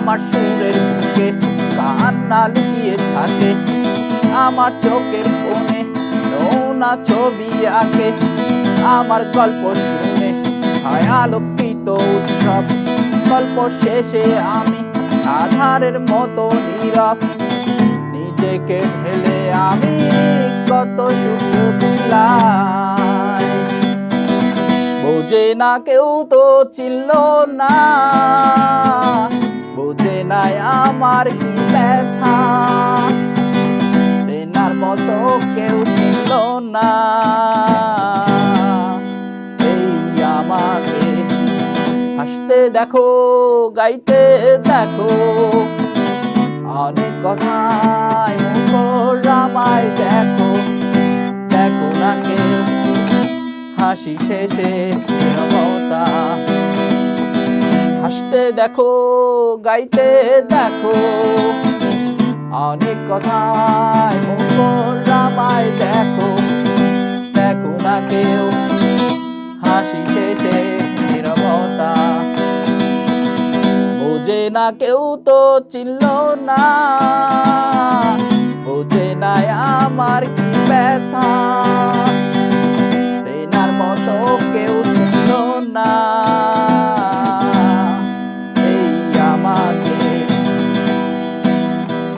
আমার সুরের বুকে কান্না লুকিয়ে থাকে, আমার চোখের কোণে নোনা ছবি আঁকে, আমার গল্প শুনে হয় আলোকিত উৎসব। গল্প শেষে আমি আধারের মতো নীরব, নিজেকে ঢেলে আমি কত সুখ বিলায়। বোঝে না কেউ তো চিনল না, বোঝে নাই আমার কি ব্যথা, চেনার মতো কেউ ছিল না এই আমাকে। হাসতে দেখো, গাইতে দেখো, অনেক কথায় মুখর আমায় দেখো, দেখো না কেউ হাসি শেষে নীরবতা। হাসতে দেখো, গাইতে দেখো, অনেক কথায় মুখর আমায় দেখো, দেখো না কেউ হাসি শেষে নীরবতা। বোঝে না কেউ তো চিনল না, বোঝে নাই আমার কি ব্যথা।